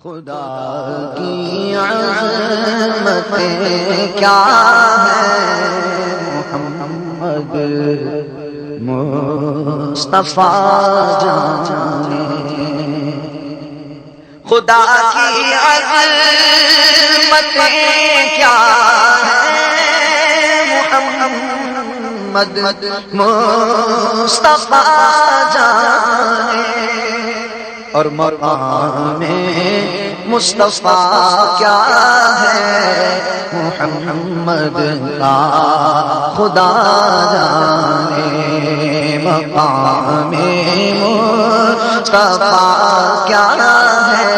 خدا کی عظمت کیا ہے محمد مصطفیٰ جانے، خدا کی عظمت کیا ہے محمد مصطفیٰ جانے، اور مقام مصطفیٰ کیا ہے محمد کا خدا جانے، مقام مصطفیٰ کیا ہے،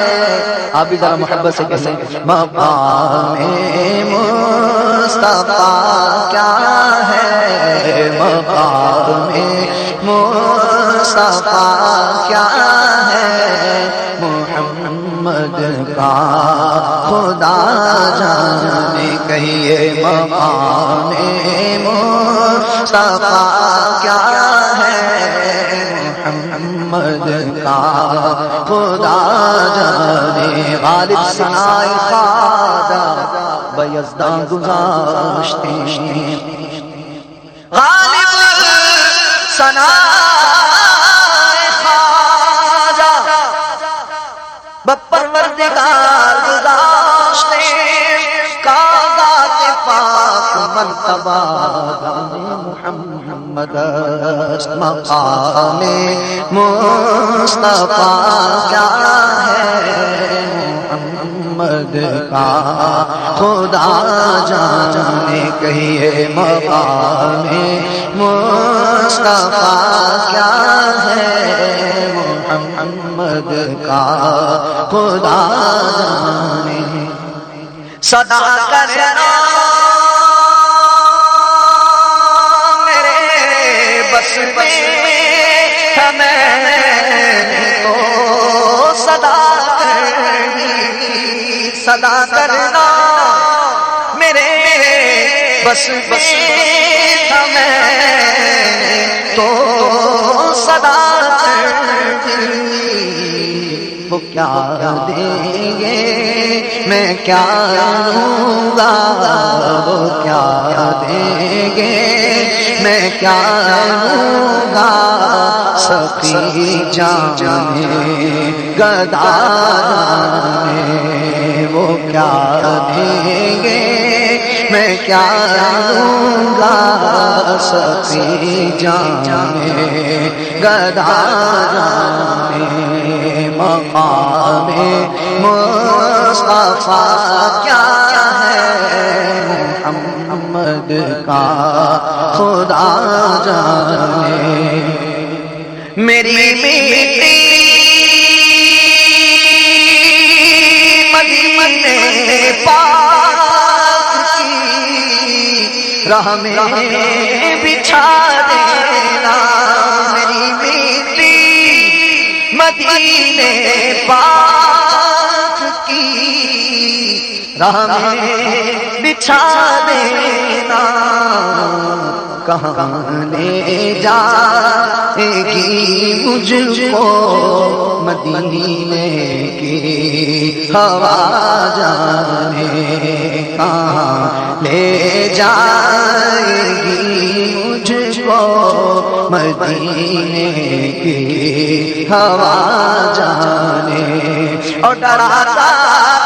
آپ بھی ذرا محبت سے کہیں، مقام مصطفیٰ کیا ہے، مقام مصطفیٰ کیا ہے محمد کا خدا جانے، کہیے مقام مصطفیٰ کیا ہے محمد کا خدا جانے، غالب ثنائے خواجہ بیزداں گذاشتے، غالب ثنائے پروردگار گذاشتے، کاغذ پاک مرتبہ محمد مقام مصطفیٰ کیا ہے محمد کا خدا جانے، کہیے مقام مصطفیٰ کیا ہے محمد کا خدا جانے، صدا کرنا میرے بس میں ہمیں تو صدا کرنی، صدا کرنا میرے بس میں ہمیں تو صدا کرنی، وہ کیا دیں گے میں کیا لوں گا، وہ کیا دیں گے میں کیا لوں گا، سخی جانے گدا جانے، وہ کیا دیں گے میں کیا لوں گا، سخی جانے گدا جانے، مقام مصطفیٰ کیا ہے محمد کا خدا جانے، میری میٹی مدینے پاک کی راہ میں بچھا دینا، میری میٹی مدینے پاک کی راہ میں بچھا دینا، کہاں لے جائے گی مجھ کو مدینے کی ہوا جانے، کہاں لے جائے گی مجھ کو مدینے کی ہوا جانے، اور ڈراتا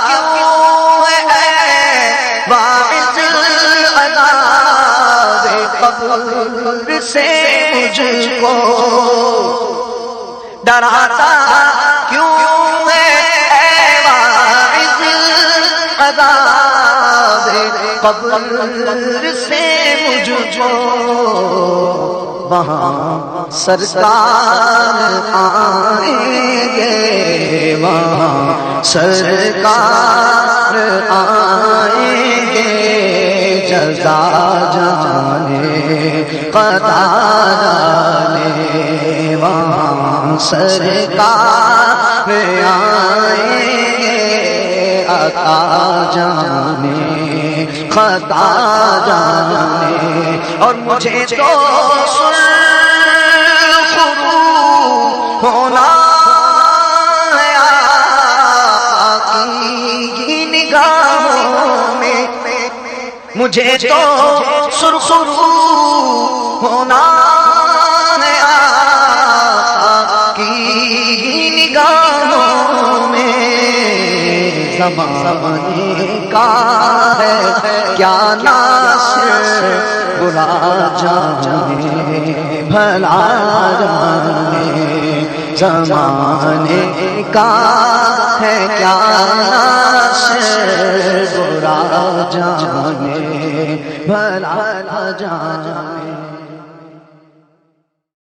کیوں ہے واعظ عذاب قبر سے مجھ کو، ڈراتا کیوں ہے واعظ عذاب قبر سے مجھ کو، وہاں سرکار آئیں گے، وہاں سرکار آئیں گے، جزا جانے قضا جانے، وہاں سرکار آئیں گے، عطا جانے خطا جانے، اور مجھے تو سرخرو ہونا مجھے تو سرخرو ہونا ہے آقا کی نگاہوں میں، زمانے کا ہے کیا ناصر برا جانے بھلا جانے، زمانے کا ہے کیا ناصر برا جانے بھلا جانے۔